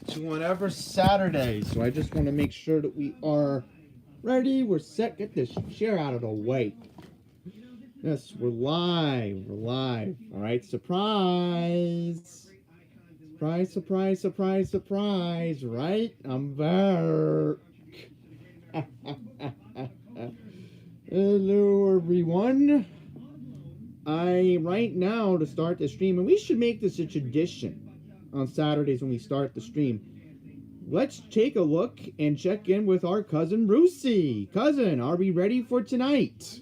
to whenever Saturday. So I just want to make sure that we are ready. We're set. Get this chair out of the way. Yes, we're live. We're live. All right, surprise. Surprise, surprise, surprise, surprise, right? I'm back. Hello, everyone. Right now, to start the stream, and we should make this a tradition on Saturdays when we start the stream. Let's take a look and check in with our cousin Brucey. Cousin, are we ready for tonight?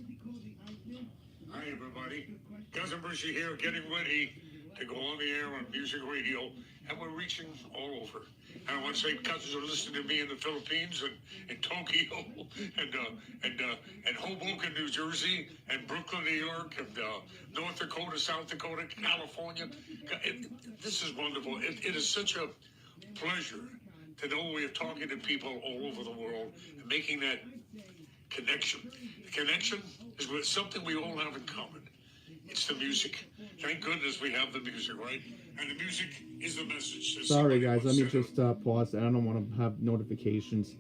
Hi, everybody. Cousin Brucey here, getting ready to go on the air on Music Radio, and we're reaching all over. And I want to say cousins are listening to me in the Philippines and Tokyo and Hoboken, New Jersey, and Brooklyn, New York, and North Dakota, South Dakota, California. This is wonderful. It is such a pleasure to know we're talking to people all over the world and making that connection. The connection is with something we all have in common. It's the music. Thank goodness we have the music, right? And the music is the message. Sorry, guys. Let me just pause. I don't want to have notifications.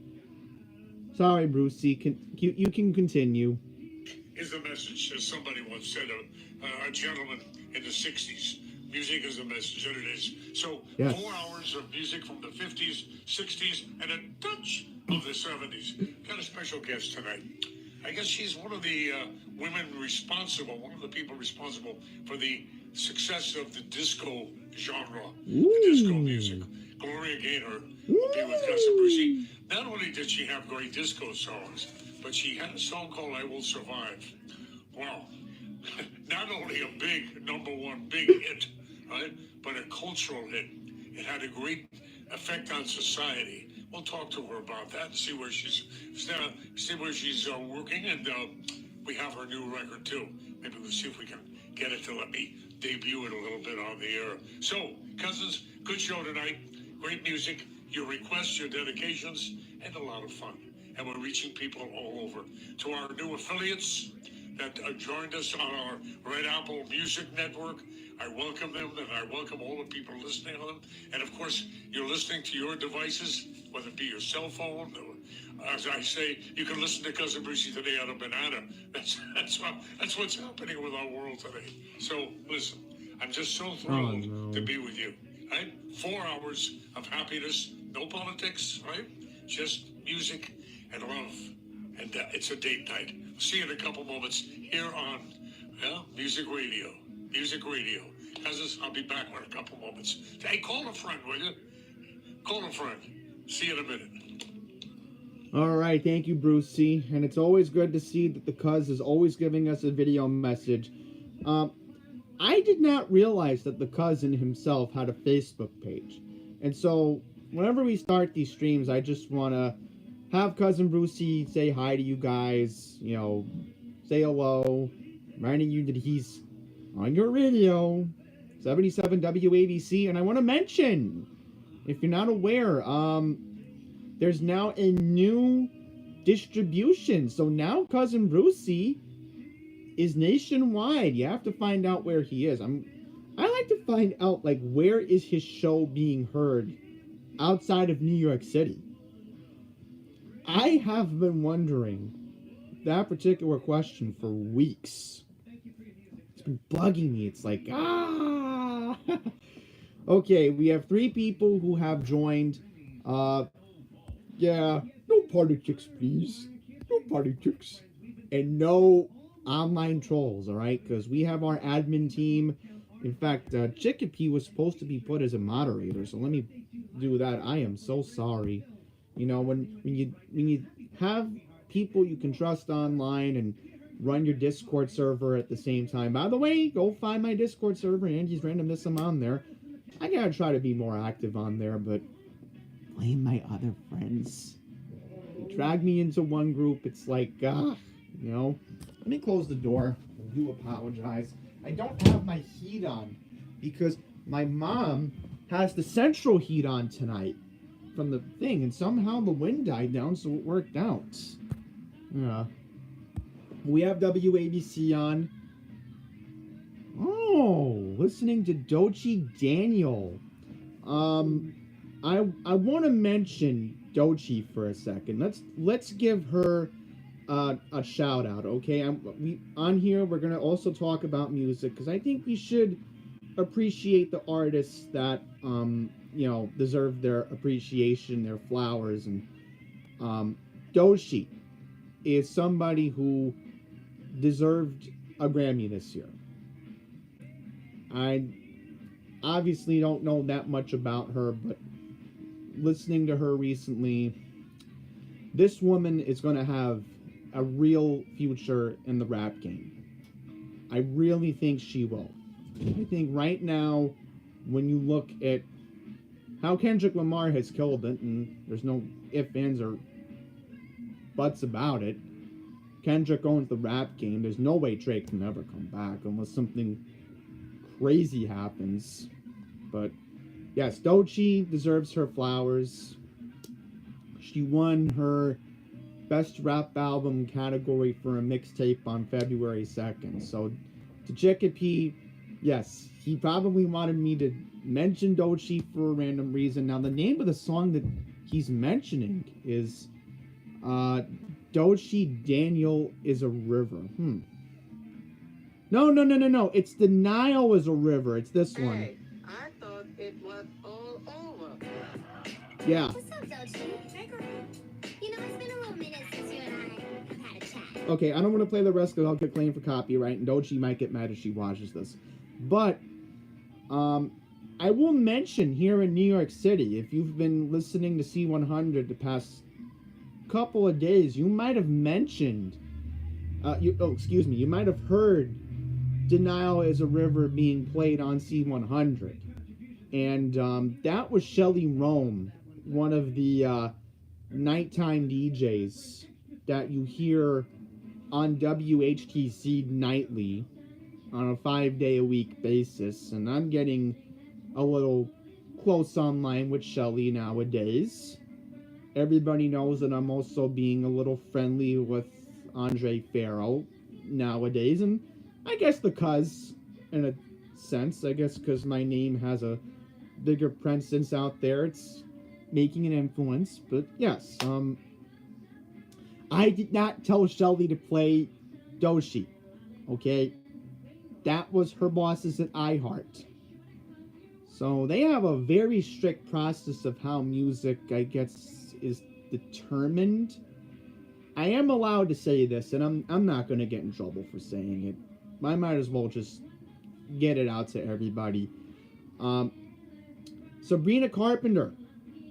Sorry, Brucey. You can continue. Is the message, as somebody once said, a gentleman in the 60s. Music is the message, and it is. So, yes. 4 hours of music from the 50s, 60s, and a touch of the 70s. Got a special guest tonight. I guess she's one of the women responsible, one of the people responsible for the success of the disco genre, the disco music. Gloria Gaynor will be with Cousin Brucey. Not only did she have great disco songs, but she had a song called I Will Survive. Wow. Not only a big #1 big hit, right, but a cultural hit. It had a great effect on society. We'll talk to her about that and see where she's working, and we have her new record too. Maybe we'll see if we can get it to let me debut it a little bit on the air. So, cousins, good show tonight. Great music, your requests, your dedications, and a lot of fun. And we're reaching people all over. To our new affiliates that joined us on our Red Apple Music Network, I welcome them, and I welcome all the people listening on them. And of course, you're listening to your devices, whether it be your cell phone, or, as I say, you can listen to Cousin Brucey today on a banana. That's what's happening with our world today. So listen, I'm just so thrilled to be with you. Right? 4 hours of happiness, no politics, right? Just music and love. And it's a date night. See you in a couple moments here on Music Radio. Music Radio. Cousins, I'll be back in a couple moments. Hey, call a friend, will you? Call a friend. See you in a minute. All right, thank you, Brucey. And it's always good to see that the cuz is always giving us a video message. I did not realize that the cousin himself had a Facebook page. And so whenever we start these streams, I just want to have Cousin Brucey say hi to you guys, say hello, reminding you that he's on your radio, 77 WABC. And I want to mention, if you're not aware, there's now a new distribution. So now Cousin Brucey is nationwide. You have to find out where he is. I like to find out, where is his show being heard outside of New York City? I have been wondering that particular question for weeks. It's been bugging me. It's like, Okay, we have 3 people who have joined. Yeah, no politics, please. No politics. And no online trolls, all right? Because we have our admin team. In fact, Chicopee was supposed to be put as a moderator, so let me do that. I am so sorry. When you have people you can trust online and run your Discord server at the same time. By the way, go find my Discord server. Andy's randomness. I'm on there. I gotta try to be more active on there, but blame my other friends. They drag me into one group. It's like, Let me close the door. I do apologize. I don't have my heat on because my mom has the central heat on tonight from the thing, and somehow the wind died down, so it worked out. Yeah. We have WABC on. Oh, listening to Dochi Daniel. I want to mention Doechii for a second. Let's give her a shout out, okay? We on here we're gonna also talk about music because I think we should appreciate the artists that deserve their appreciation, their flowers, and Doechii is somebody who deserved a Grammy this year. I obviously don't know that much about her, but listening to her recently, this woman is going to have a real future in the rap game. I really think she will. I think right now, when you look at how Kendrick Lamar has killed it, and there's no ifs, ands, or buts about it, Kendrick owns the rap game. There's no way Drake can ever come back unless something crazy happens. But yes, Doechii deserves her flowers. She won her Best Rap Album category for a mixtape on February 2nd. So, to Chicopee, yes, he probably wanted me to mention Doechii for a random reason. Now, the name of the song that he's mentioning is Doechii Daniel is a River. No. It's The Nile is a River. It's this one. Hey, I thought it was all over. Yeah. What's up, Doechii? Hey, girl. You know, it's been a little minute since you and I have had a chat. Okay, I don't want to play the rest because I'll get claimed for copyright, and Doechii might get mad if she watches this. But, I will mention here in New York City, if you've been listening to C100 the past couple of days, you might have mentioned, you might have heard Denial is a River being played on C100. And that was Shelly Rome, one of the nighttime DJs that you hear on WHTC nightly on a 5-day-a-week basis. And I'm getting a little close online with Shelly nowadays. Everybody knows that I'm also being a little friendly with Andre Farrow nowadays. And I guess the cuz, in a sense, I guess because my name has a bigger presence out there, it's making an influence. But yes, I did not tell Shelly to play Doechii, okay? That was her bosses at iHeart. So they have a very strict process of how music, I guess, is determined. I am allowed to say this, and I'm not going to get in trouble for saying it. I might as well just get it out to everybody. Sabrina Carpenter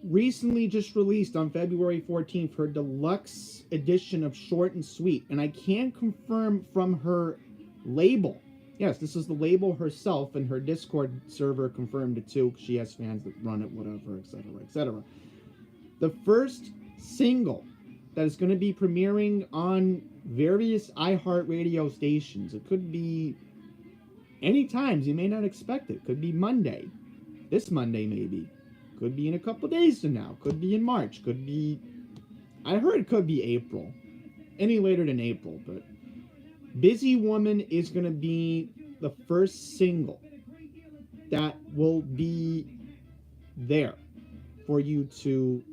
recently just released on February 14th her deluxe edition of Short and Sweet, and I can confirm from her label. Yes, this is the label herself, and her Discord server confirmed it too. She has fans that run it, whatever, etc., etc. The first single that is going to be premiering on various iHeartRadio stations. It could be any times you may not expect it. Could be Monday. This Monday, maybe. Could be in a couple days from now. Could be in March. Could be... I heard it could be April. Any later than April, but... Busy Woman is going to be the first single that will be there for you to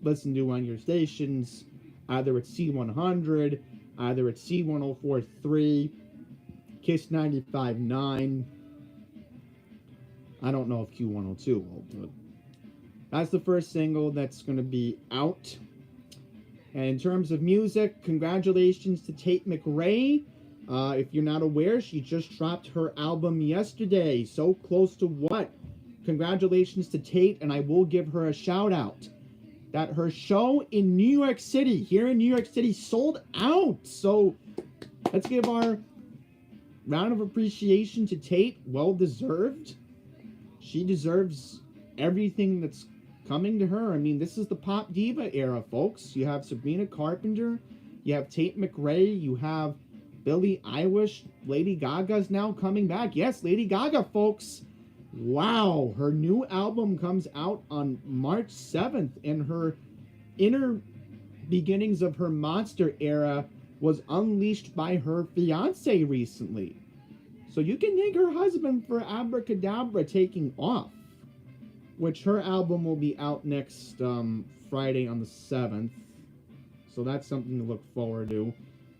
listen to on your stations, either at C100, either at C1043, Kiss 95.9. I don't know if Q102 will, but that's the first single that's going to be out. And in terms of music, congratulations to Tate McRae. If you're not aware, she just dropped her album yesterday, So Close to What. Congratulations to Tate, and I will give her a shout out that her show in New York City, here in New York City, sold out. So let's give our round of appreciation to Tate. Well deserved. She deserves everything that's coming to her. I mean, this is the pop diva era, folks. You have Sabrina Carpenter, you have Tate McRae, you have Billie Eilish. Lady Gaga's now coming back. Yes, Lady Gaga, folks. Wow, her new album comes out on March 7th, and her inner beginnings of her monster era was unleashed by her fiance recently. So you can thank her husband for Abracadabra taking off. which her album will be out next Friday on the 7th. So that's something to look forward to.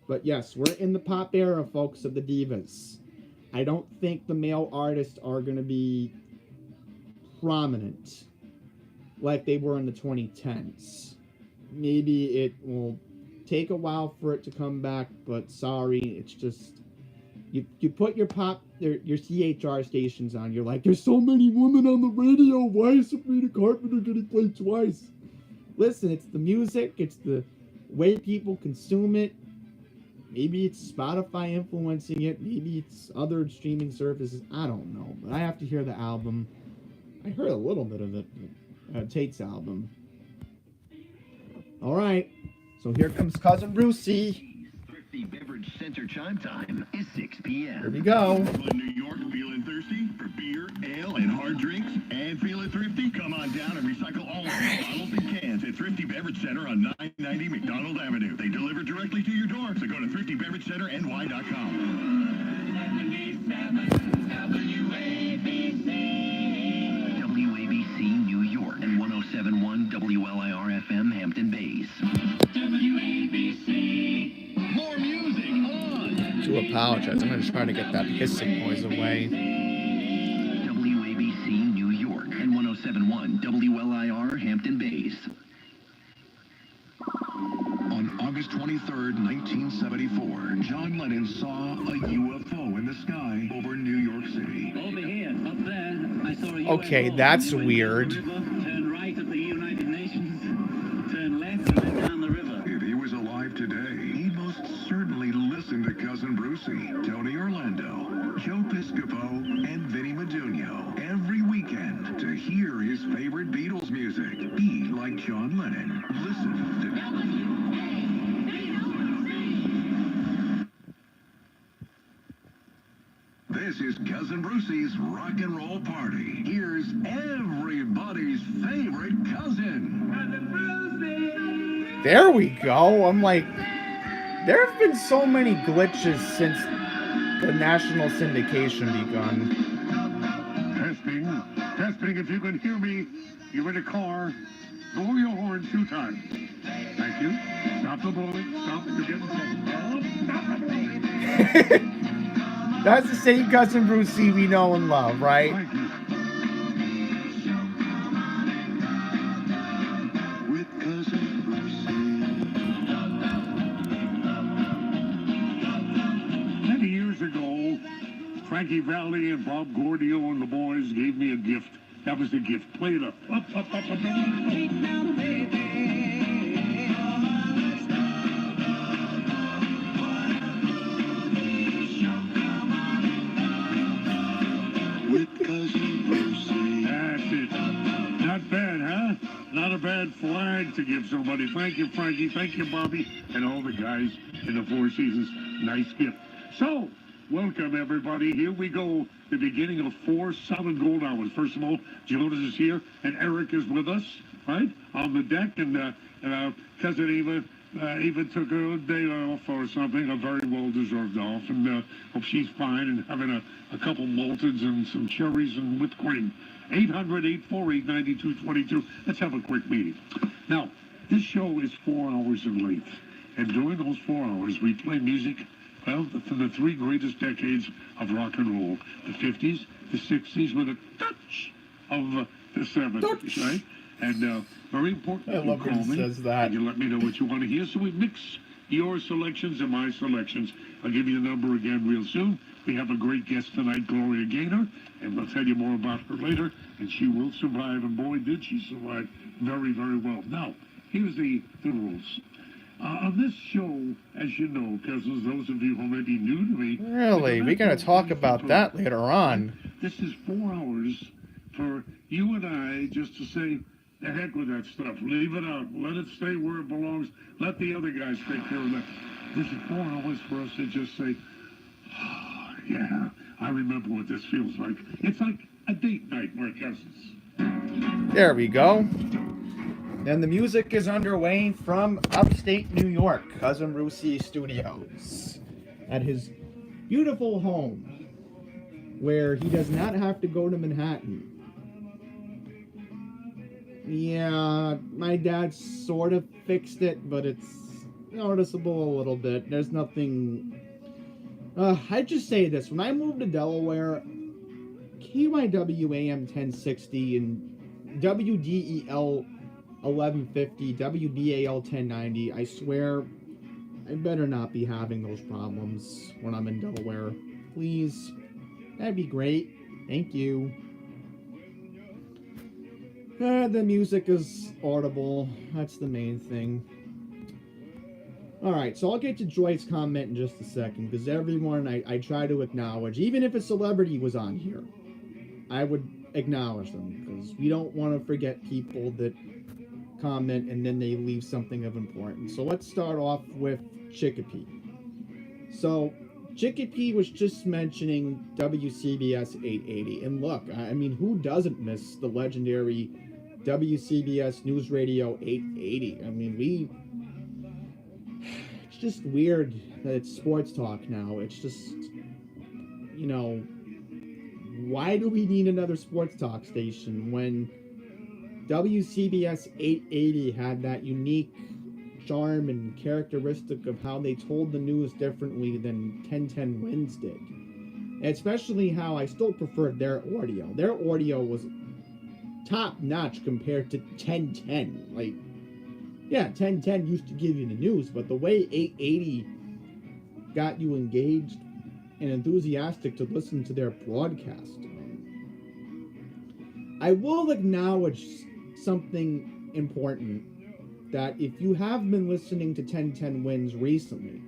But yes, we're in the pop era, folks, of the divas. I don't think the male artists are going to be prominent like they were in the 2010s. Maybe it will take a while for it to come back, but sorry, it's just you put your CHR stations on, you're like, there's so many women on the radio, why is Sabrina Carpenter getting played twice? Listen, it's the music, it's the way people consume it. Maybe it's Spotify influencing it, maybe it's other streaming services, I don't know, but I have to hear the album. I heard a little bit of it, Tate's album. Alright, so here comes Cousin Brucey. Thrifty Beverage Center chime time is 6 p.m. Here we go. New York, feeling thirsty for beer, ale, and hard drinks? And feeling thrifty? Come on down and recycle all of your bottles and cans at Thrifty Beverage Center on 990 McDonald Avenue. They deliver directly to your door, so go to thriftybeveragecenter.ny.com. WABC New York and 107.1 WLIR-FM Hampton Bays. WABC. More music on. I do apologize. I'm going to try to get that hissing noise away. WABC New York and 107.1 WLIR Hampton Bays. On August 23rd, 1974, John Lennon saw a UFO in the sky over New York City. Over here, up there, I saw a UFO. Okay, that's weird. Turn right at the United Nations, turn left and then down the river. If he was alive today, he'd most certainly listen to Cousin Brucey, Tony Orlando, Joe Piscopo, and Vinnie Modugno every weekend to hear his favorite Beatles music. Be like John Lennon. Listen to This is Cousin Brucey's Rock and Roll Party. Here's everybody's favorite cousin. Cousin Brucey! There we go. I'm like, there have been so many glitches since the national syndication begun. Testing, if you can hear me, you're in a car, blow your horn 2 times. Thank you. Stop the blowing, stop, you're getting stop the blowing. That's the same Cousin Brucey we know and love, right? Thank you. With Cousin Brucey. Many years ago, Frankie Valli and Bob Gordio and the boys gave me a gift. That was the gift. Play it up. Up. With Cousin Brucey. That's it. Not bad, huh? Not a bad flag to give somebody. Thank you, Frankie. Thank you, Bobby. And all the guys in the Four Seasons. Nice gift. So, welcome, everybody. Here we go. The beginning of 4 solid gold hours. First of all, Jonas is here, and Eric is with us, right? On the deck, and Cousin Eva took a day off or something, a very well-deserved off, and hope she's fine and having a couple malteds and some cherries and whipped cream. 800-848-9222. Let's have a quick meeting. Now, this show is 4 hours in length, and during those 4 hours, we play music, well, for the 3 greatest decades of rock and roll. The 50s, the 60s, with a touch of the 70s, right? And very important I love you when call he me, says that. and you let me know what you want to hear, so we mix your selections and my selections. I'll give you the number again real soon. We have a great guest tonight, Gloria Gaynor, and we'll tell you more about her later, and she will survive, and boy, did she survive very, very well. Now, here's the rules. On this show, as you know, cousins, those of you who may be new to me... Really? We're going to talk about that later on. This is 4 hours for you and I just to say, the heck with that stuff. Leave it out. Let it stay where it belongs. Let the other guys take care of that. This is 4 hours for us to just say, oh, yeah, I remember what this feels like. It's like a date night, my cousins. There we go. And the music is underway from upstate New York, Cousin Brucey Studios, at his beautiful home, where he does not have to go to Manhattan. Yeah, my dad sort of fixed it, but it's noticeable a little bit. There's nothing. I just say this: when I moved to Delaware, KYW AM 1060 and WDEL 1150, WBAL 1090. I swear, I better not be having those problems when I'm in Delaware. Please, that'd be great. Thank you. The music is audible. That's the main thing. Alright, so I'll get to Joy's comment in just a second, because everyone I try to acknowledge, even if a celebrity was on here, I would acknowledge them, because we don't want to forget people that comment and then they leave something of importance. So let's start off with Chicopee. So, Chicopee was just mentioning WCBS 880, and look, I mean, who doesn't miss the legendary WCBS News Radio 880? I mean, it's just weird that it's sports talk now. It's just, you know, why do we need another sports talk station when WCBS 880 had that unique charm and characteristic of how they told the news differently than 1010 Wins did? And especially how I still preferred their audio. Their audio was top notch compared to 1010. Like, yeah, 1010 used to give you the news, but the way 880 got you engaged and enthusiastic to listen to their broadcast. I will acknowledge something important, that if you have been listening to 1010 Wins recently,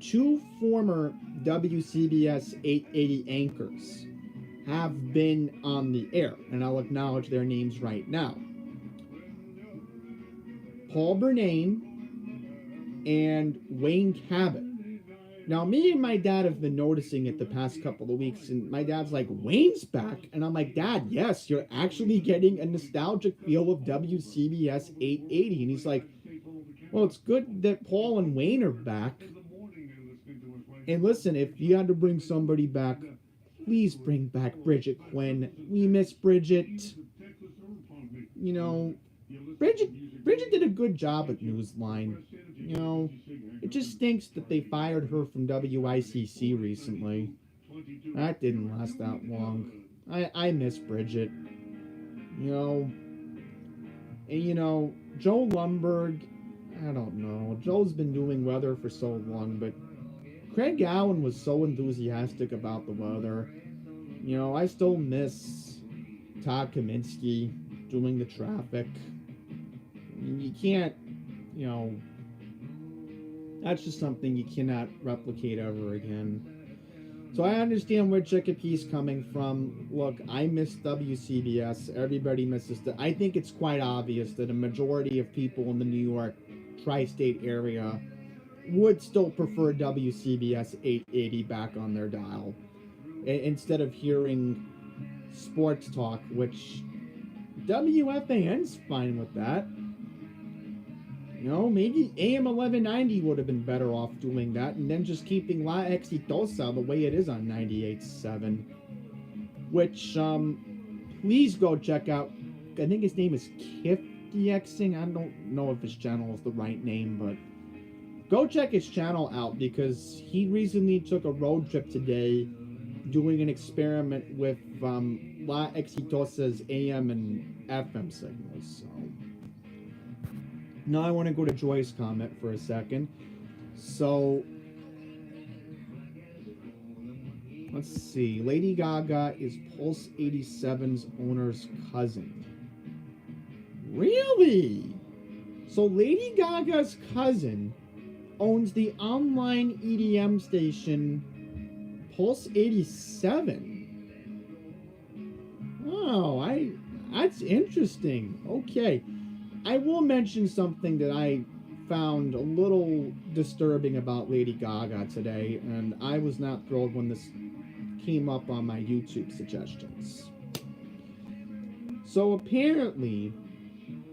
two former WCBS 880 anchors have been on the air, and I'll acknowledge their names right now. Paul Bernane and Wayne Cabot. Now, me and my dad have been noticing it the past couple of weeks, and my dad's like, Wayne's back? And I'm like, Dad, yes, you're actually getting a nostalgic feel of WCBS 880. And he's like, well, it's good that Paul and Wayne are back. And listen, if you had to bring somebody back, please bring back Bridget Quinn. We miss Bridget. You know, Bridget did a good job at Newsline. You know, it just stinks that they fired her from WICC recently. That didn't last that long. I miss Bridget. You know, and you know, Joe Lumberg, I don't know. Joe's been doing weather for so long, but Craig Allen was so enthusiastic about the weather. You know, I still miss Todd Kaminsky doing the traffic. You can't, you know, that's just something you cannot replicate ever again. So I understand where Chicopee's coming from. Look, I miss WCBS. Everybody misses that. I think it's quite obvious that a majority of people in the New York tri-state area would still prefer WCBS 880 back on their dial instead of hearing sports talk, which WFAN's fine with that. You know, maybe AM 1190 would have been better off doing that and then just keeping La Exitosa the way it is on 98.7. Which, please go check out. I think his name is Kif DXing. I don't know if his channel is the right name, but go check his channel out because he recently took a road trip today doing an experiment with La Exitosa's AM and FM signals. So now I want to go to Joy's comment for a second. So let's see. Lady Gaga is Pulse 87's owner's cousin. Really? So Lady Gaga's cousin owns the online EDM station Pulse 87. Oh, that's interesting. Okay. I will mention something that I found a little disturbing about Lady Gaga today, and I was not thrilled when this came up on my YouTube suggestions. So apparently,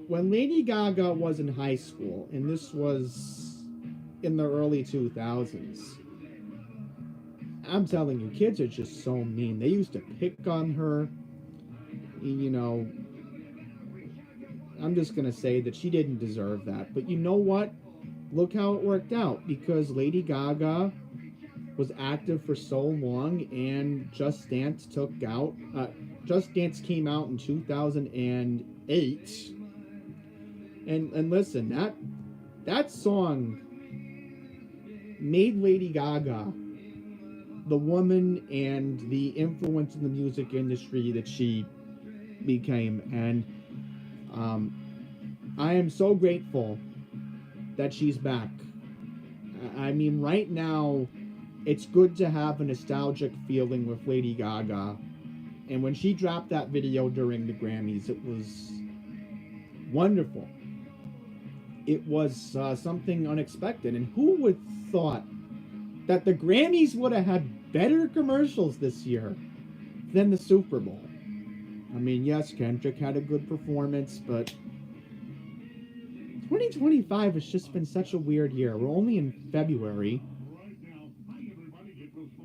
when Lady Gaga was in high school, and this was in the early 2000s, I'm telling you, kids are just so mean. They used to pick on her, you know. I'm just gonna say that she didn't deserve that. But you know what? Look how it worked out, because Lady Gaga was active for so long, and Just Dance Just Dance came out in 2008. And listen, that song made Lady Gaga the woman and the influence in the music industry that she became. And I am so grateful that she's back. I mean, right now, it's good to have a nostalgic feeling with Lady Gaga. And when she dropped that video during the Grammys, it was wonderful. It was something unexpected. And who would thought that the Grammys would have had better commercials this year than the Super Bowl? I mean, yes, Kendrick had a good performance, but 2025 has just been such a weird year. We're only in February.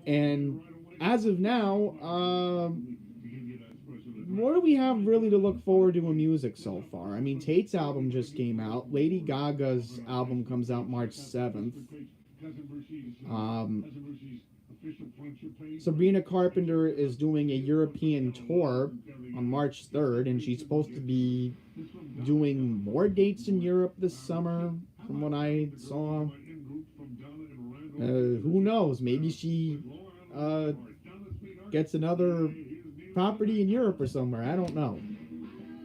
And as of now, what do we have really to look forward to in music so far? I mean, Tate's album just came out. Lady Gaga's album comes out March 7th. Sabrina Carpenter is doing a European tour on March 3rd, and she's supposed to be doing more dates in Europe this summer, from what I saw. Who knows? Maybe she gets another property in Europe or somewhere. I don't know.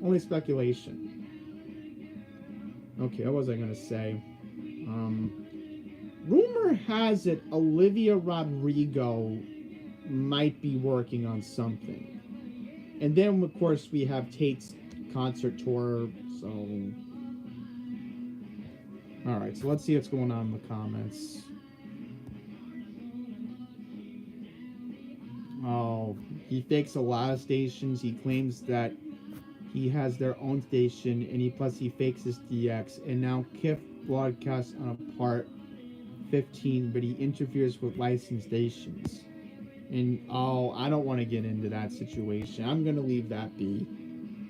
Only speculation. Okay, what was I going to say? Rumor has it Olivia Rodrigo might be working on something. And then, of course, we have Tate's concert tour, so... Alright, so let's see what's going on in the comments. Oh, he fakes a lot of stations. He claims that he has their own station, and he fakes his DX. And now KIF broadcasts on a part 15, but he interferes with licensed stations. And I don't want to get into that situation. I'm gonna leave that be.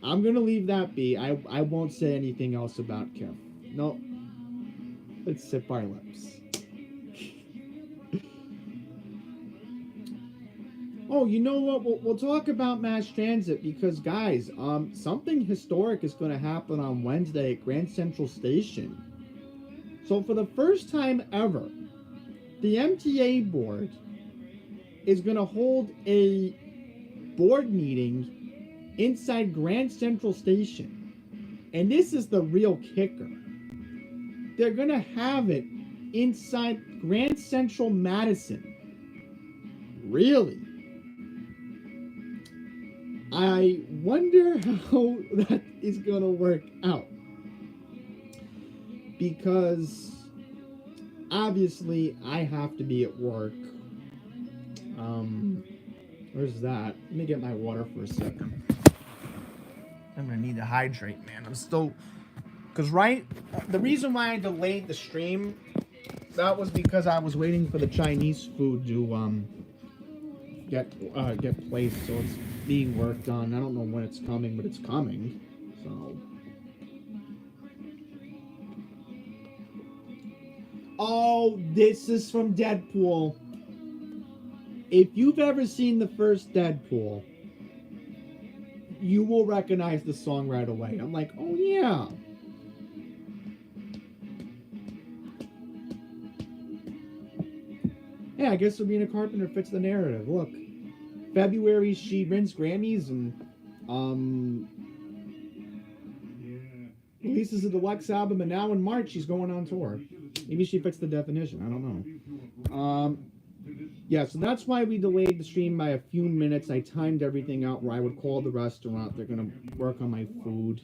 I won't say anything else about KIF. No. Let's sip our lips. Oh, you know what? We'll talk about mass transit, because, guys, something historic is going to happen on Wednesday at Grand Central Station. So, for the first time ever, the MTA board is going to hold a board meeting inside Grand Central Station. And this is the real kicker. They're going to have it inside Grand Central Madison. Really? I wonder how that is going to work out. Because obviously I have to be at work. Where's that? Let me get my water for a second. I'm going to need to hydrate, man. I'm still... Because the reason why I delayed the stream, that was because I was waiting for the Chinese food to get placed, so it's being worked on. I don't know when it's coming, but it's coming. So, oh, this is from Deadpool. If you've ever seen the first Deadpool, you will recognize the song right away. I'm like, oh yeah. Yeah, I guess Sabrina Carpenter fits the narrative. Look, February she wins Grammys and releases a deluxe album, and now in March she's going on tour. Maybe she fits the definition. I don't know. Yeah, so that's why we delayed the stream by a few minutes. I timed everything out where I would call the restaurant. They're gonna work on my food.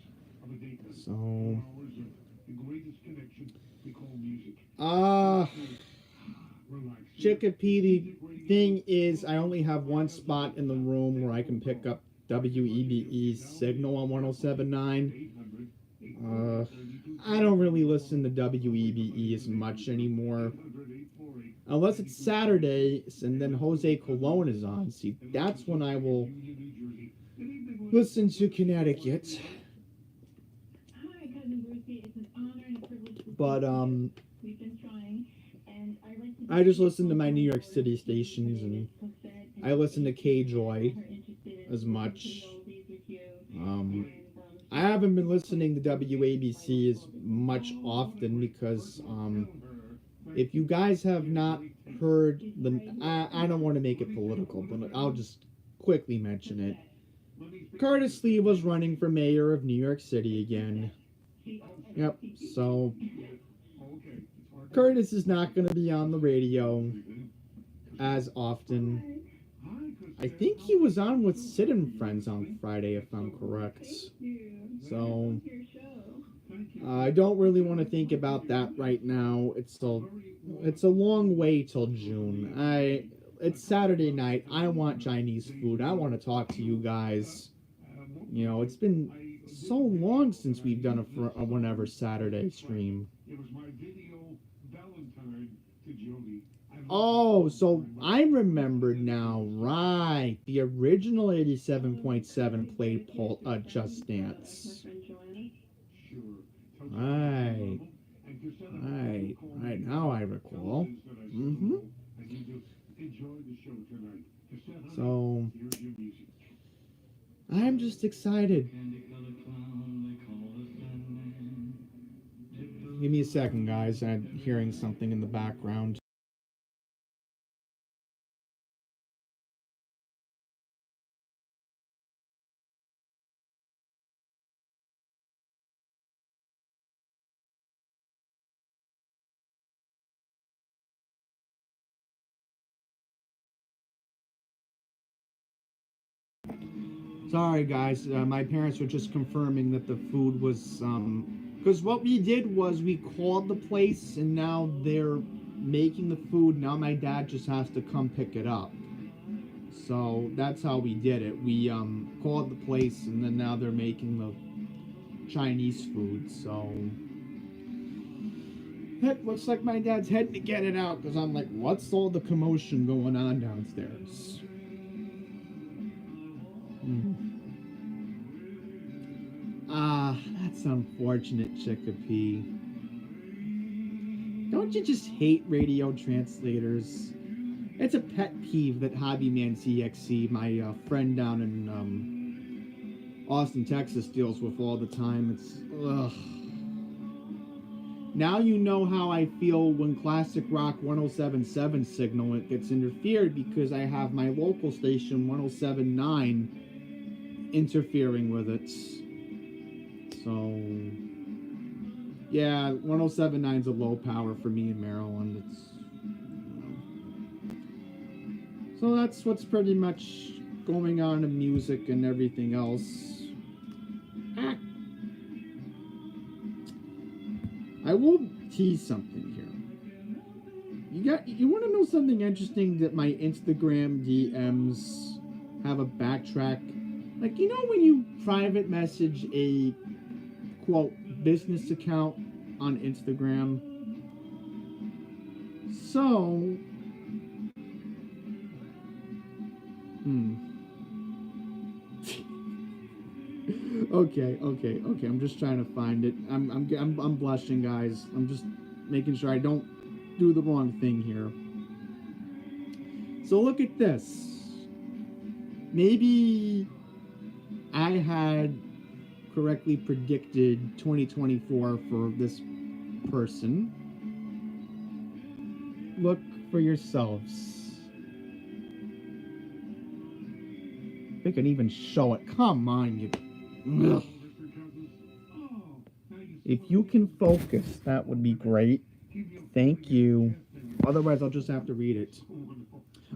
So, Chicopee, the thing is, I only have one spot in the room where I can pick up WEBE's signal on 107.9. I don't really listen to WEBE as much anymore. Unless it's Saturday, and then Jose Colon is on. See, that's when I will listen to Connecticut. But I just listen to my New York City stations, and I listen to K-Joy as much. I haven't been listening to WABC as much often because if you guys have not heard I don't want to make it political, but I'll just quickly mention it. Curtis Lee was running for mayor of New York City again. Yep, so Curtis is not going to be on the radio as often. I think he was on with Sid and Friends on Friday, if I'm correct. So I don't really want to think about that right now. It's a long way till June. It's Saturday night. I want Chinese food. I want to talk to you guys. You know, it's been so long since we've done a whenever Saturday stream. Oh, so I remembered now. Right. The original 87.7 played Just Dance. Right. Now I recall. So, I'm just excited. Give me a second, guys. I'm hearing something in the background. Sorry, guys. My parents were just confirming that the food was, because what we did was we called the place, and now they're making the food. Now my dad just has to come pick it up. So that's how we did it. We called the place, and then now they're making the Chinese food. So it looks like my dad's heading to get it out, because I'm like, what's all the commotion going on downstairs? That's unfortunate, Chicopee. Don't you just hate radio translators? It's a pet peeve that Hobbyman CXC, my friend down in Austin, Texas, deals with all the time. It's ugh. Now you know how I feel when Classic Rock 107.7 signal it gets interfered, because I have my local station 107.9 interfering with it. So yeah, 107.9 is a low power for me in Maryland. It's, so that's what's pretty much going on in music and everything else. I will tease something here. You want to know something interesting? That my Instagram DMs have a backtrack. Like, you know when you private message a quote business account on Instagram? So Okay. I'm just trying to find it. I'm blushing, guys. I'm just making sure I don't do the wrong thing here. So look at this. Maybe I had correctly predicted 2024 for this person. Look for yourselves. They can even show it. Come on, you. Ugh. If you can focus, that would be great. Thank you. Otherwise, I'll just have to read it.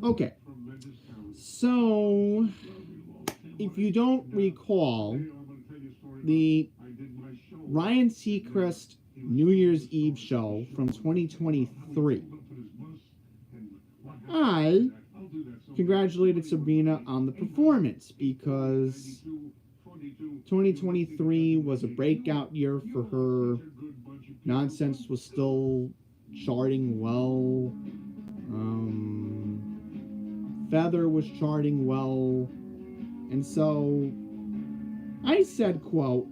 Okay. So, if you don't recall, the Ryan Seacrest New Year's Eve show from 2023, I congratulated Sabrina on the performance, because 2023 was a breakout year for her. Nonsense was still charting well. Feather was charting well. And so I said, quote,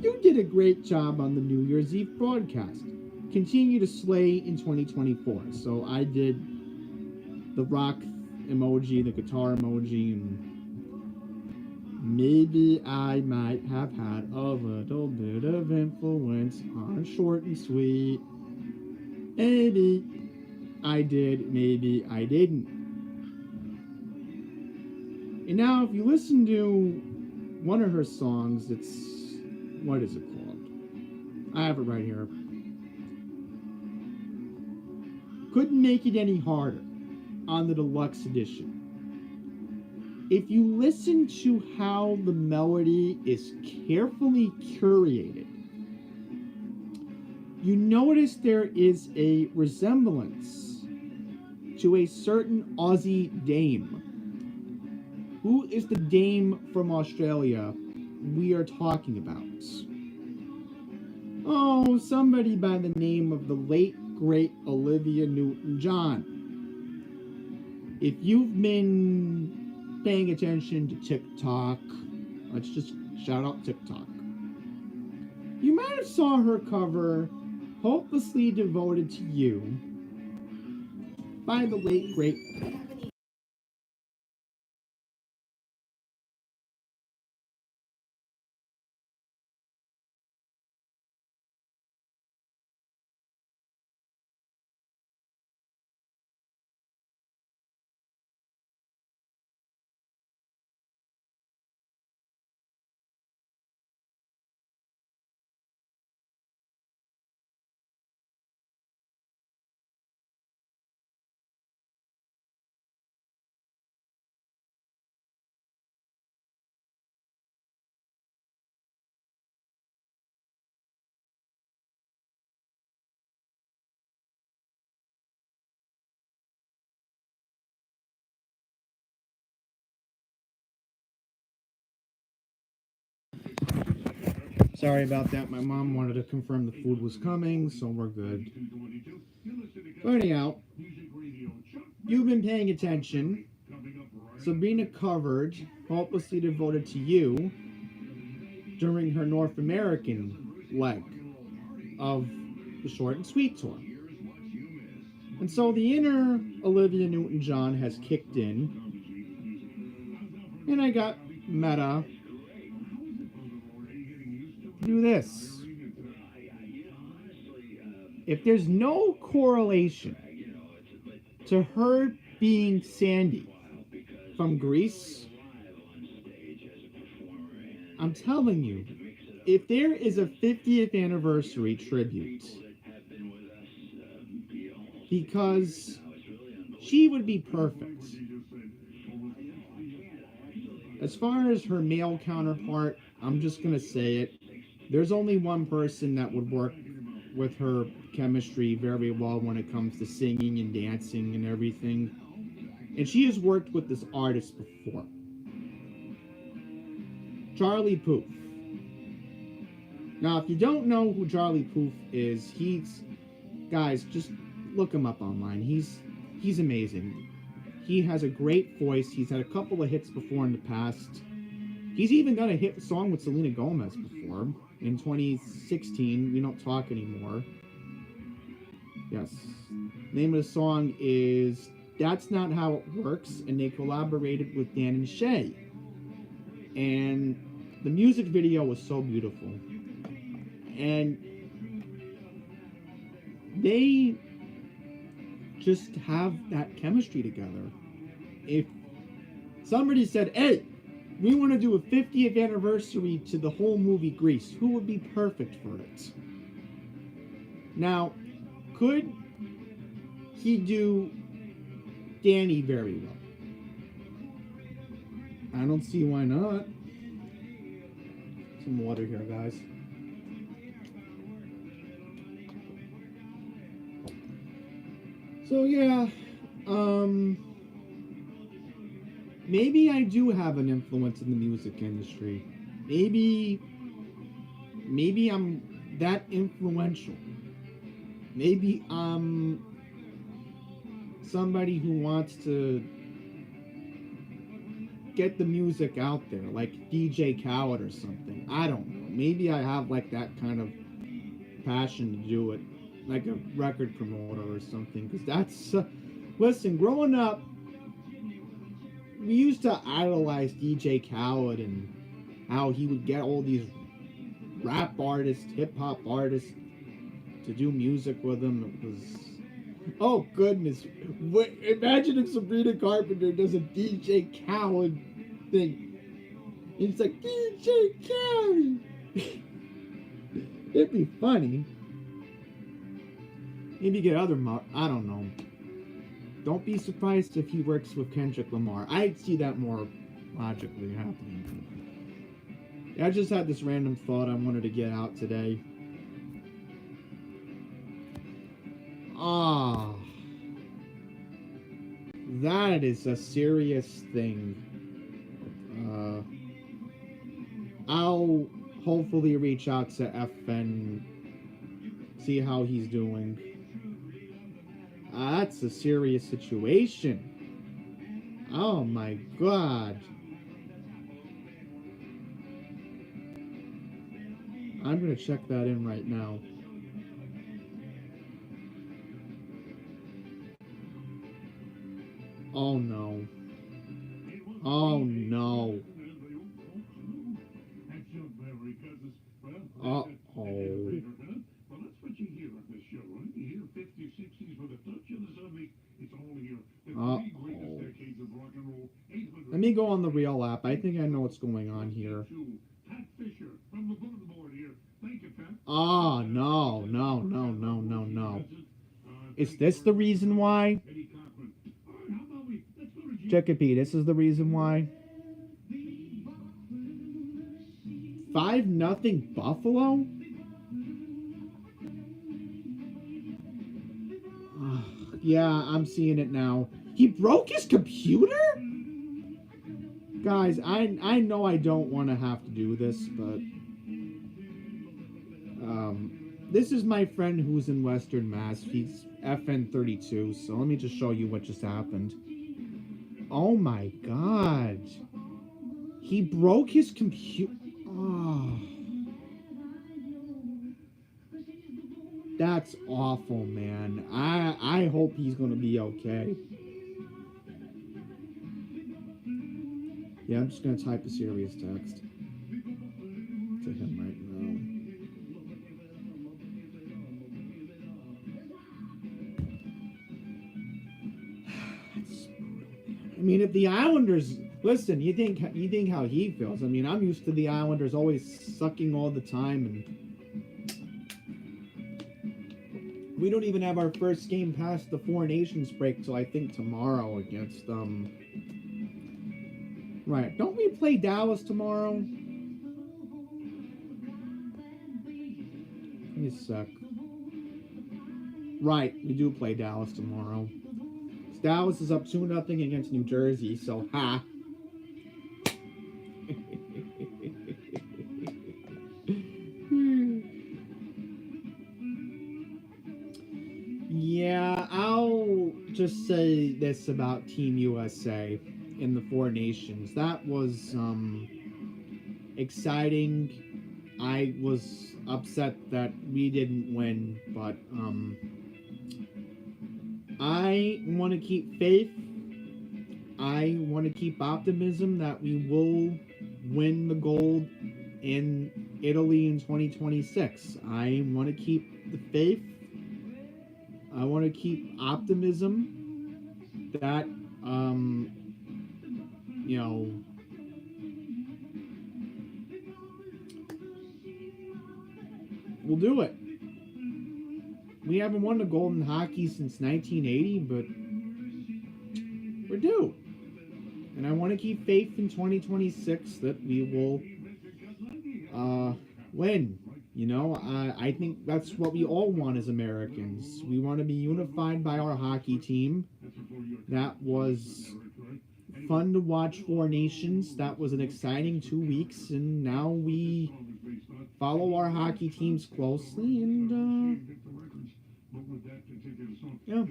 you did a great job on the New Year's Eve broadcast. Continue to slay in 2024. So I did the rock emoji, the guitar emoji, and maybe I might have had a little bit of influence on Short and Sweet. Maybe I did, maybe I didn't. And now if you listen to one of her songs, it's, what is it called? I have it right here. Couldn't Make It Any Harder on the deluxe edition. If you listen to how the melody is carefully curated, you notice there is a resemblance to a certain Aussie dame. Who is the dame from Australia we are talking about? Oh, somebody by the name of the late, great Olivia Newton-John. If you've been paying attention to TikTok, let's just shout out TikTok. You might have saw her cover Hopelessly Devoted to You by the late, great Sorry about that. My mom wanted to confirm the food was coming, so we're good. But anyhow, you've been paying attention. Sabrina covered Hopelessly Devoted to You during her North American leg of the Short and Sweet tour. And so the inner Olivia Newton-John has kicked in, and I got meta. Do this. If there's no correlation to her being Sandy from Grease, I'm telling you, if there is a 50th anniversary tribute, because she would be perfect. As far as her male counterpart, I'm just gonna say it. There's only one person that would work with her chemistry very well when it comes to singing and dancing and everything. And she has worked with this artist before. Charlie Puth. Now, if you don't know who Charlie Puth is, guys, just look him up online. He's amazing. He has a great voice. He's had a couple of hits before in the past. He's even done a hit song with Selena Gomez before. In 2016, We Don't Talk Anymore. Yes. Name of the song is That's Not How It Works, and they collaborated with Dan and Shay. And the music video was so beautiful. And they just have that chemistry together. If somebody said, hey, we want to do a 50th anniversary to the whole movie Grease, who would be perfect for it? Now, could he do Danny very well? I don't see why not. Some water here, guys. So yeah, maybe I do have an influence in the music industry. Maybe I'm that influential. Maybe I'm somebody who wants to get the music out there, like DJ Khaled or something. I don't know. maybe I have like that kind of passion to do it, like a record promoter or something. Because that's listen, growing up, we used to idolize DJ Khaled and how he would get all these rap artists, hip hop artists to do music with him. It was, oh goodness, imagine if Sabrina Carpenter does a DJ Khaled thing. It's like DJ Khaled. It'd be funny. Maybe get other I don't know. Don't be surprised if he works with Kendrick Lamar. I'd see that more logically happening. I just had this random thought I wanted to get out today. Ah, that is a serious thing. I'll hopefully reach out to FN, see how he's doing. That's a serious situation. Oh my god. I'm gonna check that in right now. Oh no. Oh no. Uh-oh. Well, that's what you hear on this show, right? You hear 50s, 60s with a touch of the zombie. It's all here. The three greatest decades of rock and roll. Let me go on the Real app. I think I know what's going on here. Pat Fisher from the bulletin board here. Thank you, Pat. Oh, no, no, no, no, no, no. Is this the reason why? Chicopee, this is the reason why? 5-0 Buffalo? Yeah, I'm seeing it now. He broke his computer? Guys, I know I don't want to have to do this, but this is my friend who's in Western Mass. He's FN32, so let me just show you what just happened. Oh my god. He broke his computer. Oh. That's awful, man. I hope he's gonna be okay. Yeah, I'm just gonna type a serious text to him right now. I mean, if the Islanders listen, you think how he feels. I mean, I'm used to the Islanders always sucking all the time, and we don't even have our first game past the Four Nations break till I think tomorrow against Right, don't we play Dallas tomorrow? Give me a sec. Right, we do play Dallas tomorrow. Dallas is up 2-0 against New Jersey, so ha. Yeah, I'll just say this about Team USA in the Four Nations. That was exciting. I was upset that we didn't win, but I want to keep faith. I want to keep optimism that we will win the gold in Italy in 2026. I want to keep the faith. I want to keep optimism that, you know, we'll do it. We haven't won the gold in hockey since 1980, but we're due. And I want to keep faith in 2026 that we will win. You know, I think that's what we all want as Americans. We want to be unified by our hockey team. That was fun to watch Four Nations. That was an exciting 2 weeks, and now we follow our hockey teams closely, and yeah.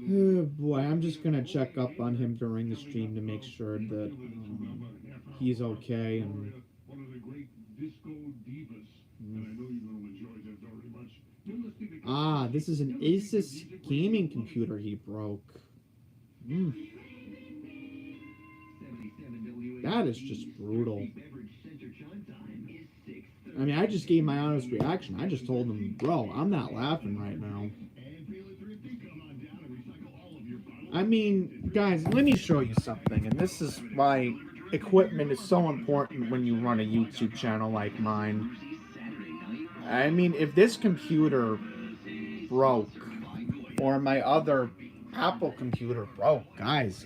Oh boy, I'm just gonna check up on him during the stream to make sure that he's okay. And this is an Asus gaming computer he broke. That is just brutal. I mean, I just gave my honest reaction. I just told him, bro, I'm not laughing right now. I mean, guys, let me show you something. And this is why equipment is so important when you run a YouTube channel like mine. I mean, if this computer broke, or my other Apple computer broke, guys,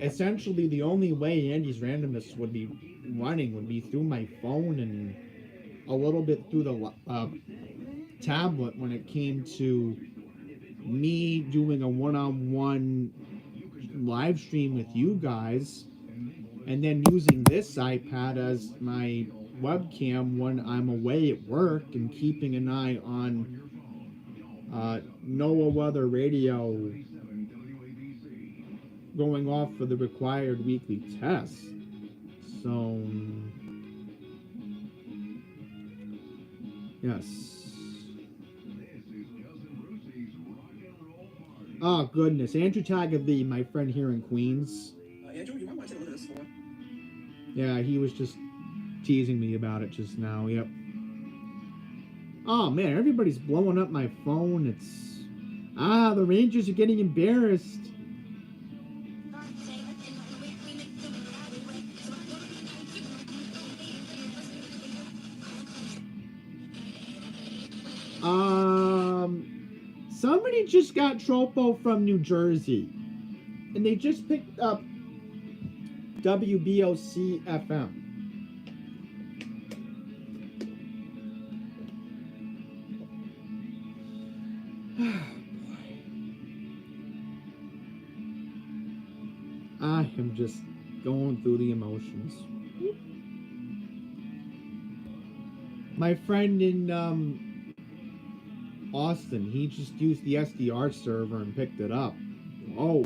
essentially the only way Andy's Randomness would be running would be through my phone and a little bit through the tablet when it came to me doing a one-on-one live stream with you guys, and then using this iPad as my webcam when I'm away at work and keeping an eye on NOAA Weather Radio going off for the required weekly tests. So, yes. Oh, goodness. Andrew Taggart-Lee, my friend here in Queens. Andrew, you might want to take a look at this for. Yeah, he was just teasing me about it just now. Yep. Oh, man, everybody's blowing up my phone. It's... the Rangers are getting embarrassed. Somebody just got Tropo from New Jersey, and they just picked up WBOC FM. I am just going through the emotions. My friend in Austin, he just used the SDR server and picked it up. Whoa.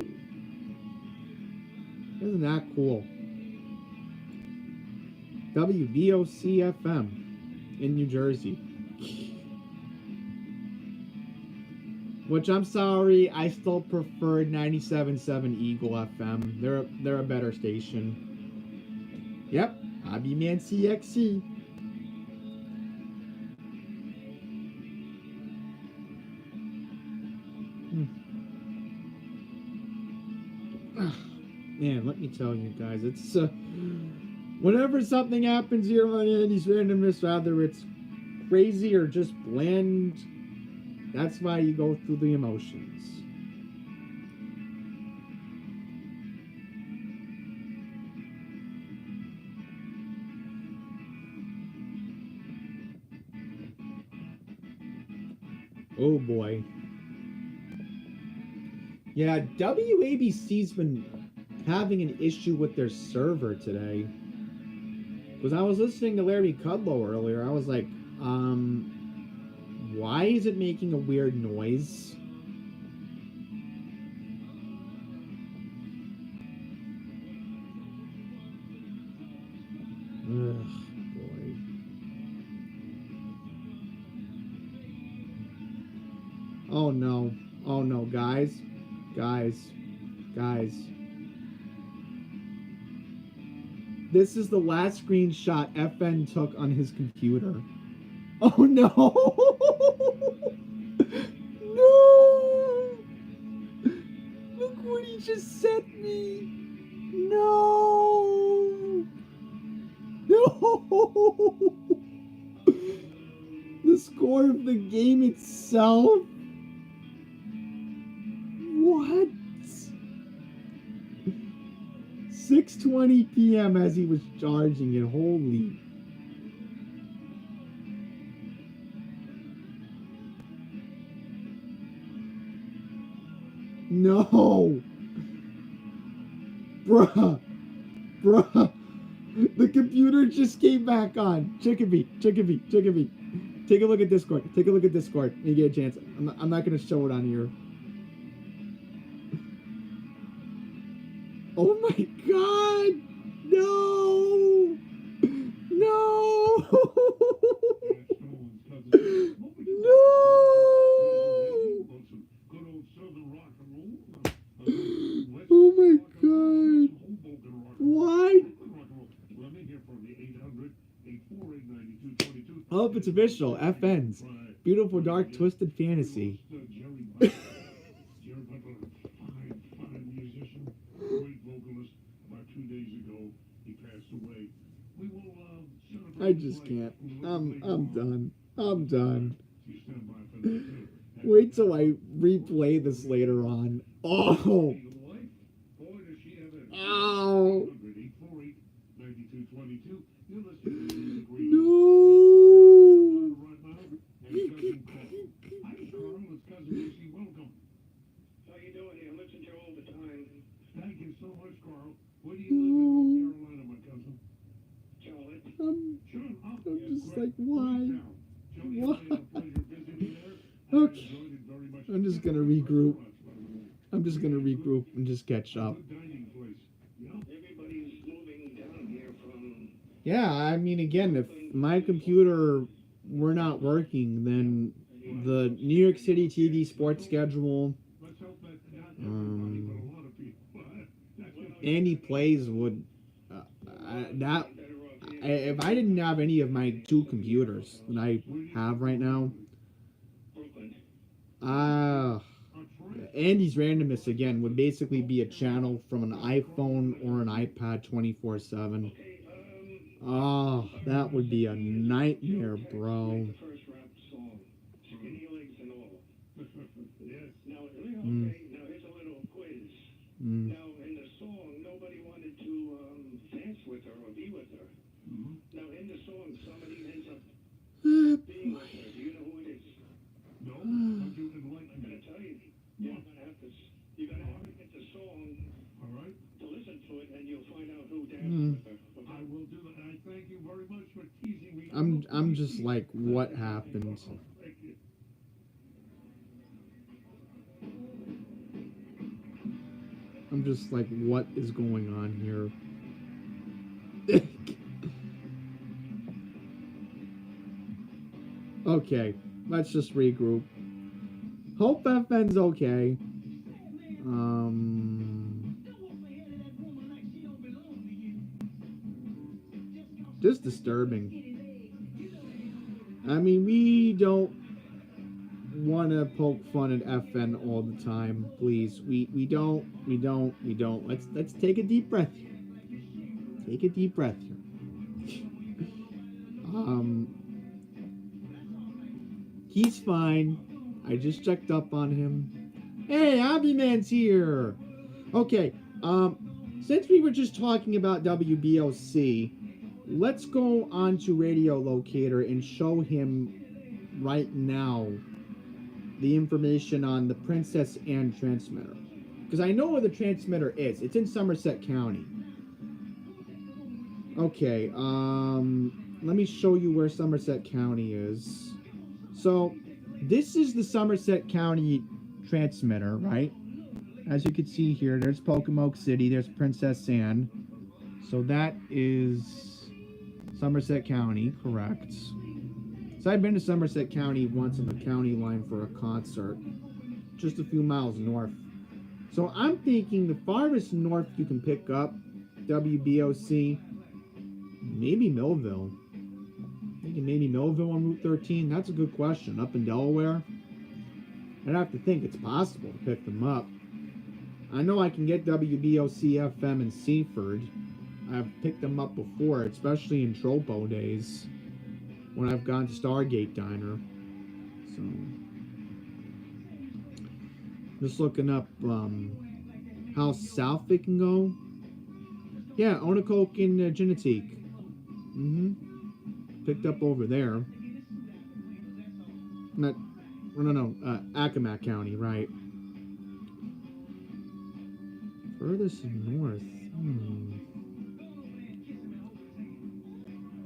Isn't that cool? WBOC FM in New Jersey. Which, I'm sorry, I still prefer 97.7 Eagle FM. They're a better station. Yep, Hobbyman CXC. Man, let me tell you guys, it's whenever something happens here on Andy's Randomness, whether it's crazy or just bland, that's why you go through the emotions. Oh boy. Yeah, WABC's been having an issue with their server today. Because I was listening to Larry Kudlow earlier, I was like, why is it making a weird noise? Ugh, boy. Oh no. Oh no, guys. Guys. This is the last screenshot FN took on his computer. Oh no! No! Look what he just sent me! No! No! The score of the game itself? What? 6:20 p.m. as he was charging it. Holy. No. Bruh. The computer just came back on. Chickabee. Take a look at Discord. When you get a chance. I'm not going to show it on here. Oh, it's official. FNs. Beautiful, dark, twisted fantasy. I just can't. I'm done. I'm done. Wait till I replay this later on. Oh. Ow. No. How you doing here? Listen to you all the time. Thank you so much, Carl. Where do you live in North Carolina, my cousin? Charlotte. I'm just like, why? Why? Okay. I'm just gonna regroup. I'm just gonna regroup and just catch up. Everybody's moving down here from. Yeah, I mean, again, if my computer were not working, then the New York City TV sports schedule, Andy Plays would, if I didn't have any of my two computers that I have right now, Andy's Randomness again would basically be a channel from an iPhone or an iPad 24/7. Oh, that would be a nightmare, bro. Now here's a little quiz. Now in the song, nobody wanted to dance with her or be with her. Now in the song, somebody ends up being with her. Do you know who it is? No. I'm gonna tell you. You're gonna have to get the song. All right. To listen to it, and you'll find out who danced with her. I will do that. I thank you very much for teasing me. I'm just like, what happened? Thank you. I'm just like, what is going on here? Okay, let's just regroup. Hope FN's okay. Just disturbing. I mean, we don't want to poke fun at FN all the time, please. We don't. Let's take a deep breath here. Take a deep breath here. He's fine. I just checked up on him. Hey, Abbyman's here. Okay. Since we were just talking about WBOC, let's go on to Radio Locator and show him right now the information on the Princess Anne transmitter. Because I know where the transmitter is. It's in Somerset County. Okay, let me show you where Somerset County is. So, this is the Somerset County transmitter, right? As you can see here, there's Pocomoke City, there's Princess Anne. So that is Somerset County, correct. So I've been to Somerset County once on the county line for a concert, just a few miles north. So I'm thinking the farthest north you can pick up WBOC, maybe Millville. Thinking maybe Millville on Route 13. That's a good question. Up in Delaware, I'd have to think it's possible to pick them up. I know I can get WBOC FM in Seaford. I've picked them up before, especially in Tropo days, when I've gone to Stargate Diner. So, just looking up how south it can go. Yeah, Onocoke and Genetique. Picked up over there. No, Accomack County, right. Furthest north.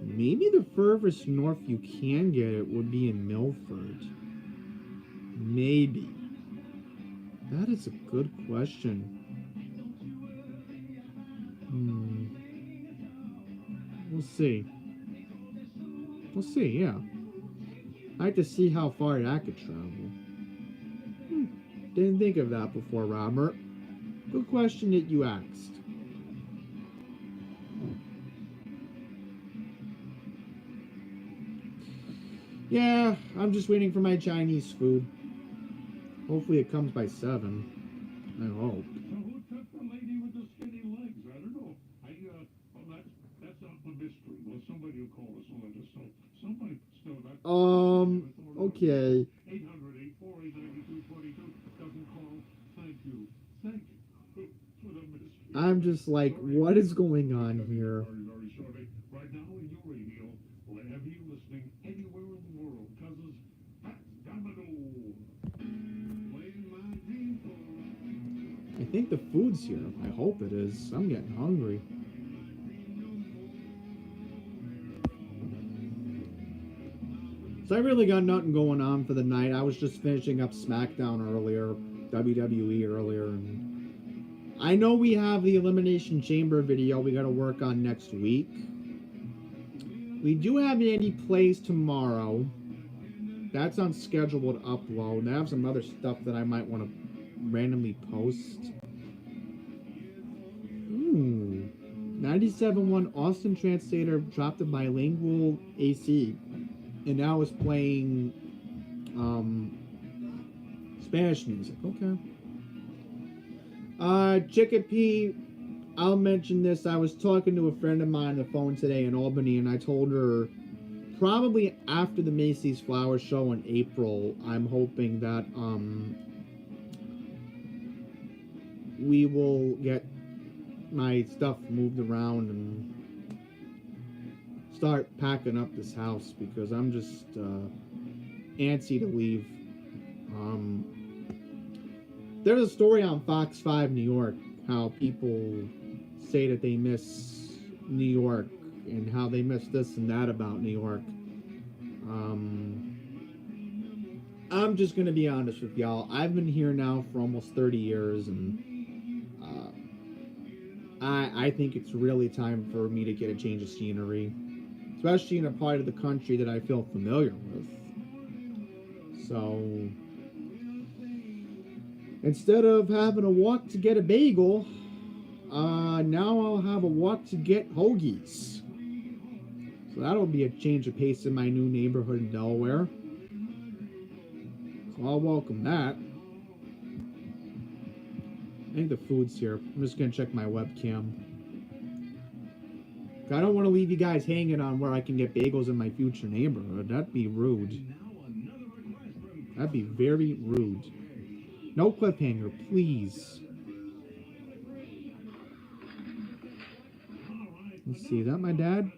Maybe the furthest north you can get it would be in Milford. Maybe. That is a good question. We'll see. We'll see, yeah. I have to see how far that could travel. Didn't think of that before, Robert. Good question that you asked. Yeah, I'm just waiting for my Chinese food. Hopefully it comes by 7. I hope. So who took the lady with the skinny legs? I don't know. Well, that's a mystery. Well, somebody will call us and let us know. Somebody still that. Okay. 800-848-9222 doesn't call. Thank you. Thank you for the mystery. I'm just like, what is going on here? Very, very shortly. Right now in your radio, wherever you're listening, anywhere in the world, cousins, Pat Domino. Playing my people. I think the food's here. I hope it is. I'm getting hungry. So I really got nothing going on for the night. I was just finishing up SmackDown earlier, WWE earlier, and I know we have the Elimination Chamber video we got to work on next week. We do have Andy Plays tomorrow. That's on schedule to upload. I have some other stuff that I might want to randomly post. 97.1 Austin Translator dropped a bilingual AC. And now it's playing Spanish music. Okay. Chicopee, I'll mention this. I was talking to a friend of mine on the phone today in Albany, and I told her probably after the Macy's Flower Show in April, I'm hoping that we will get my stuff moved around and start packing up this house, because I'm just antsy to leave. There's a story on Fox 5 New York how people say that they miss New York and how they miss this and that about New York. I'm just gonna be honest with y'all. I've been here now for almost 30 years, and I think it's really time for me to get a change of scenery, especially in a part of the country that I feel familiar with. So instead of having a walk to get a bagel, now I'll have a walk to get hoagies. So that'll be a change of pace in my new neighborhood in Delaware. So I'll welcome that. I think the food's here. I'm just gonna check my webcam. I don't want to leave you guys hanging on where I can get bagels in my future neighborhood. That'd be rude. That'd be very rude. No cliffhanger, please. Let's see, is that my dad?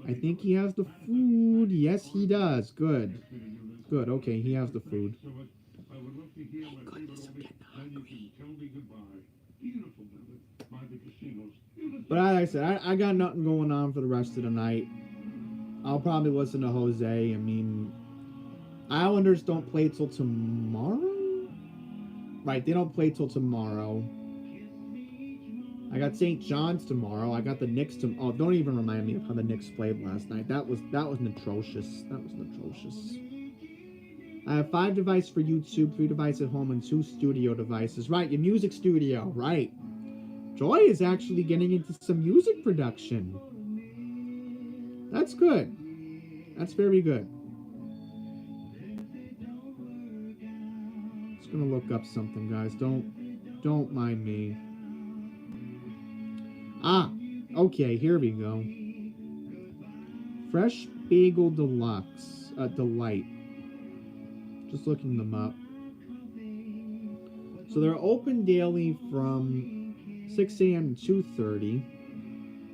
I think he has the food. Yes, he does. Good. Good, okay, he has the food. Thank goodness, I'm getting hungry. But like I said, I got nothing going on for the rest of the night. I'll probably listen to Jose. I mean, Islanders don't play till tomorrow? Right, they don't play till tomorrow. I got St. John's tomorrow. I got the Knicks tomorrow. Oh, don't even remind me of how the Knicks played last night. That was atrocious. That was atrocious. I have 5 devices for YouTube, 3 devices at home, and 2 studio devices. Right, your music studio. Right. Joy is actually getting into some music production. That's good. That's very good. Just gonna look up something, guys. Don't mind me. Ah, okay, here we go. Fresh Bagel Deluxe, Delight. Just looking them up. So they're open daily from 6 a.m. to 2:30.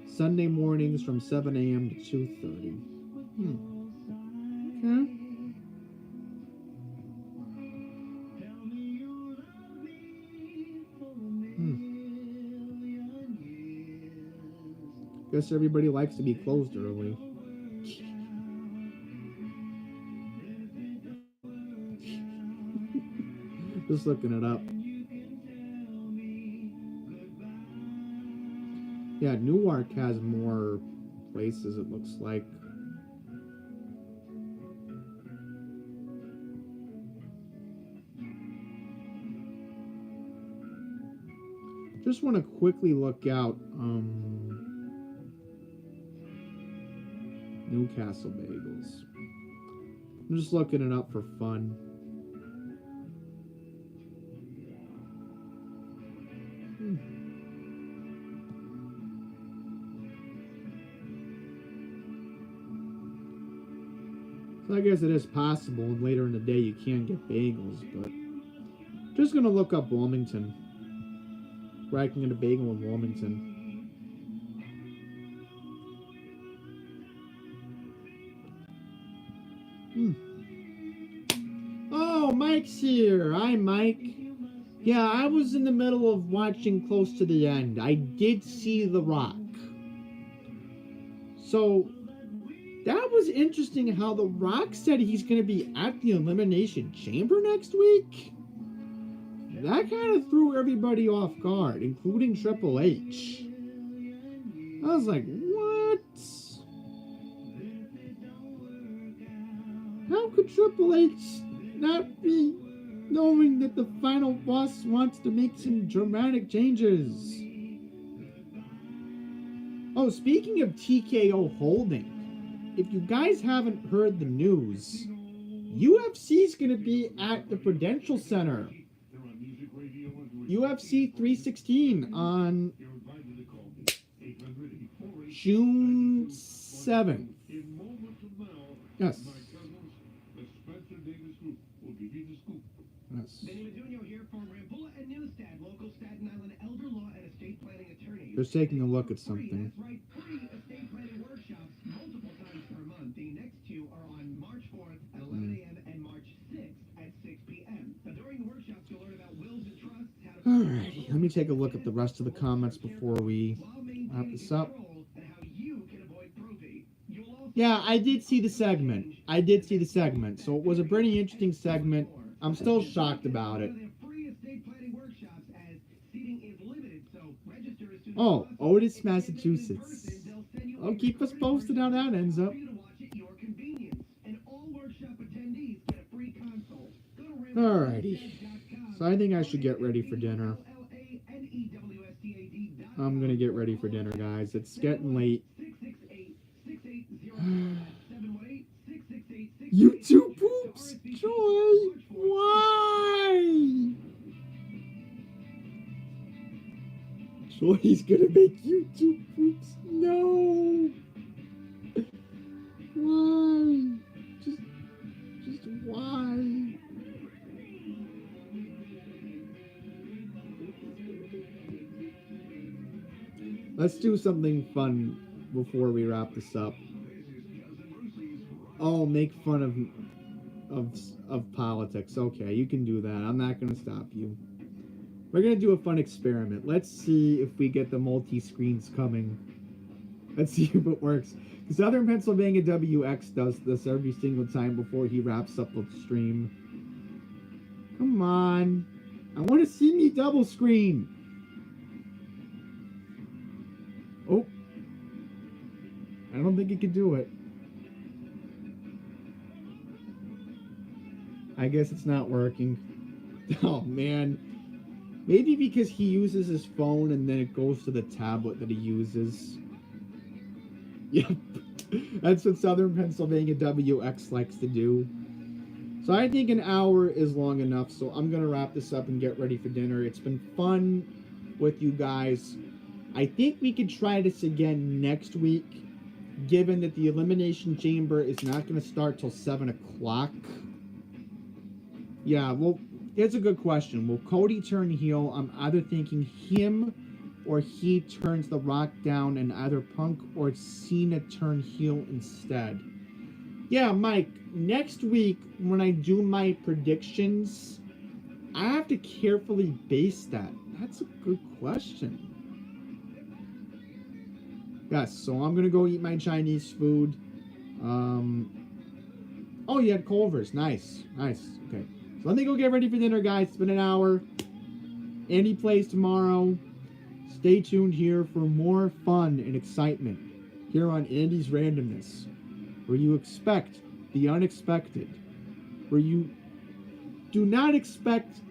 Sunday mornings from 7 a.m. to 2:30. Okay. Guess everybody likes to be closed early. Just looking it up. Yeah, Newark has more places, it looks like. Just want to quickly look out Newcastle Bagels. I'm just looking it up for fun. So I guess it is possible, and later in the day you can get bagels, but just gonna look up Wilmington. Where I can get a bagel in Wilmington. Oh, Mike's here. Hi, Mike. Yeah, I was in the middle of watching close to the end. I did see The Rock. So, that was interesting how The Rock said he's going to be at the Elimination Chamber next week. That kind of threw everybody off guard, including Triple H. I was like, what? How could Triple H not be knowing that the final boss wants to make some dramatic changes? Oh, speaking of TKO Holding, if you guys haven't heard the news, UFC's going to be at the Prudential Center. UFC 316 on June 7th. Yes. Yes. They're taking a look at something. Alrighty, let me take a look at the rest of the comments before we wrap this up. Yeah, I did see the segment. So it was a pretty interesting segment. I'm still shocked about it. Oh, Otis, Massachusetts. Oh, keep us posted how that ends up. Alrighty. So I think I should get ready for dinner. I'm gonna get ready for dinner, guys. It's getting late. YouTube poops! Joy! Why? Joy's gonna make YouTube poops. No! Why? Just why? Let's do something fun before we wrap this up. Oh, make fun of politics. Okay, you can do that. I'm not gonna stop you. We're gonna do a fun experiment. Let's see if we get the multi-screens coming. Let's see if it works. Southern Pennsylvania WX does this every single time before he wraps up the stream. Come on. I want to see me double screen. Oh. I don't think he could do it. I guess it's not working. Oh, man. Maybe because he uses his phone and then it goes to the tablet that he uses. Yep. That's what Southern Pennsylvania WX likes to do. So I think an hour is long enough, so I'm going to wrap this up and get ready for dinner. It's been fun with you guys. I think we could try this again next week, given that the Elimination Chamber is not going to start till 7 o'clock. Yeah, well, here's a good question. Will Cody turn heel? I'm either thinking him or he turns The Rock down and either Punk or Cena turn heel instead. Yeah, Mike, next week when I do my predictions, I have to carefully base that. That's a good question. Yes, so I'm going to go eat my Chinese food. Oh, you had Culver's. Nice. Nice. Okay. So let me go get ready for dinner, guys. It's been an hour. Andy plays tomorrow. Stay tuned here for more fun and excitement here on Andy's Randomness, where you expect the unexpected, where you do not expect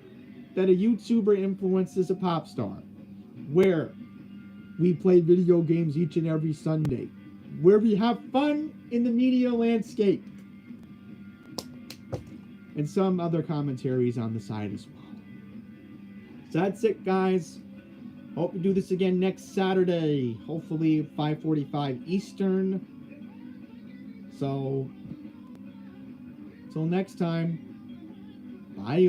that a YouTuber influences a pop star, where we play video games each and every Sunday, where we have fun in the media landscape. and some other commentaries on the side as well. So that's it, guys. Hope to do this again next Saturday, hopefully 5:45 Eastern. So, till next time, bye.